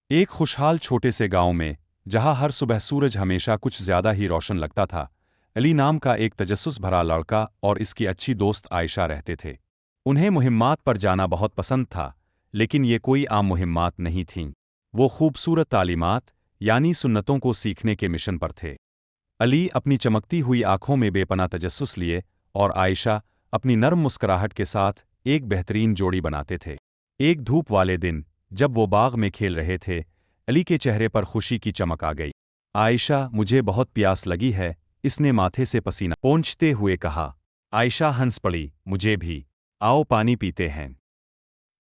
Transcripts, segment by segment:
एक खुशहाल छोटे से गांव में, जहां हर सुबह सूरज हमेशा कुछ ज्यादा ही रोशन लगता था, अली नाम का एक तजस्सुस भरा लड़का और इसकी अच्छी दोस्त आयशा रहते थे। उन्हें मुहिम्मात पर जाना बहुत पसंद था, लेकिन ये कोई आम मुहिम्मात नहीं थीं। वो खूबसूरत तालीमात, यानी सुन्नतों को सीखने के मिशन पर थे। अली अपनी चमकती हुई आंखों में बेपनाह तजस्सुस लिए और आयशा अपनी नर्म मुस्कुराहट के साथ एक बेहतरीन जोड़ी बनाते थे। एक धूप वाले दिन, जब वो बाग में खेल रहे थे, अली के चेहरे पर खुशी की चमक आ गई। आयशा, मुझे बहुत प्यास लगी है, इसने माथे से पसीना पोंछते हुए कहा। आयशा हंस पड़ी, मुझे भी। आओ पानी पीते हैं।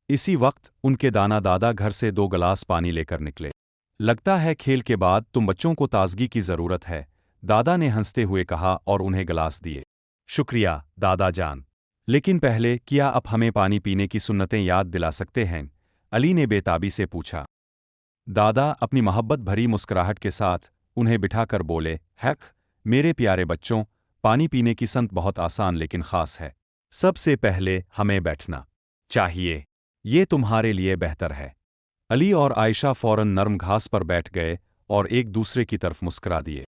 इसी वक्त उनके दाना दादा घर से 2 गिलास पानी लेकर निकले। लगता है खेल के बाद तुम बच्चों को ताजगी की जरूरत है, दादा ने हंसते हुए कहा और उन्हें गिलास दिए। शुक्रिया, दादा जान। लेकिन पहले, क्या आप हमें पानी पीने की सुन्नतें याद दिला सकते हैं? अली ने बेताबी से पूछा। दादा अपनी मोहब्बत भरी मुस्कुराहट के साथ उन्हें बिठाकर बोले, हैक, मेरे प्यारे बच्चों, पानी पीने की संत बहुत आसान लेकिन खास है। सबसे पहले हमें बैठना चाहिए। ये तुम्हारे लिए बेहतर है। अली और आयशा फौरन नर्म घास पर बैठ गए और एक दूसरे की तरफ मुस्कुरा दिए।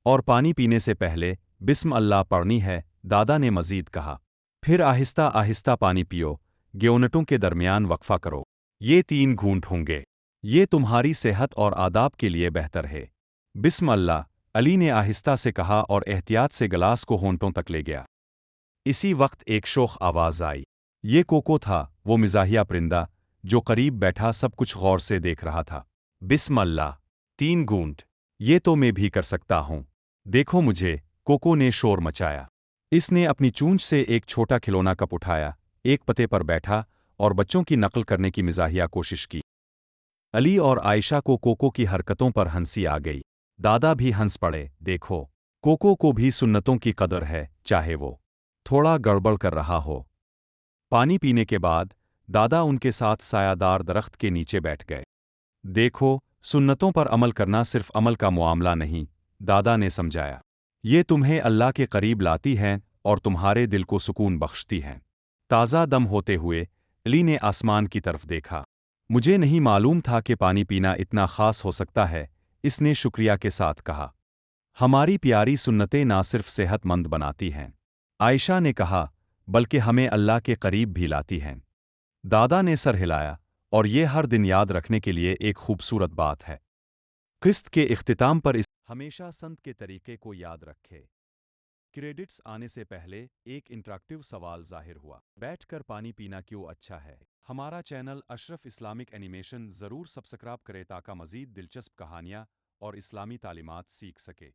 और पानी पीने से पहले बिस्म अल्लाह पढ़नी है, दादा ने मजीद कहा। फिर आहिस्ता आहिस्ता पानी पियो, ग्योनटों के दरमियान वक्फा करो। ये 3 घूंट होंगे। ये तुम्हारी सेहत और आदाब के लिए बेहतर है। बिस्म अल्लाह, अली ने आहिस्ता से कहा और एहतियात से गिलास को होंठों तक ले गया। इसी वक्त एक शोख आवाज आई। ये कोको था, वो मिजाहिया परिंदा, जो करीब बैठा सब कुछ गौर से देख रहा था। बिस्म अल्लाह, 3 घूंट। ये तो मैं भी कर सकता हूँ। देखो मुझे, कोको ने शोर मचाया। इसने अपनी चूंच से एक छोटा खिलौना कप उठाया, एक पते पर बैठा और बच्चों की नकल करने की मिजाहिया कोशिश की। अली और आयशा को कोको की हरकतों पर हंसी आ गई। दादा भी हंस पड़े। देखो, कोको को भी सुन्नतों की कदर है, चाहे वो थोड़ा गड़बड़ कर रहा हो। पानी पीने के बाद दादा उनके साथ सायादार दरख्त के नीचे बैठ गए। देखो, सुन्नतों पर अमल करना सिर्फ अमल का मामला नहीं, दादा ने समझाया। ये तुम्हें अल्लाह के करीब लाती हैं और तुम्हारे दिल को सुकून बख्शती हैं। ताज़ा दम होते हुए अली ने आसमान की तरफ देखा। मुझे नहीं मालूम था कि पानी पीना इतना ख़ास हो सकता है, इसने शुक्रिया के साथ कहा। हमारी प्यारी सुन्नतें ना सिर्फ सेहतमंद बनाती हैं, आयशा ने कहा, बल्कि हमें अल्लाह के करीब भी लाती हैं। दादा ने सर हिलाया, और ये हर दिन याद रखने के लिए एक खूबसूरत बात है। किस्त के इख्तिताम पर इस हमेशा संत के तरीके को याद रखे। क्रेडिट्स आने से पहले एक इंटरेक्टिव सवाल जाहिर हुआ। बैठकर पानी पीना क्यों अच्छा है? हमारा चैनल अशरफ इस्लामिक एनिमेशन ज़रूर सब्सक्राइब करें ताकि मज़ीद दिलचस्प कहानियाँ और इस्लामी तालीमात सीख सके।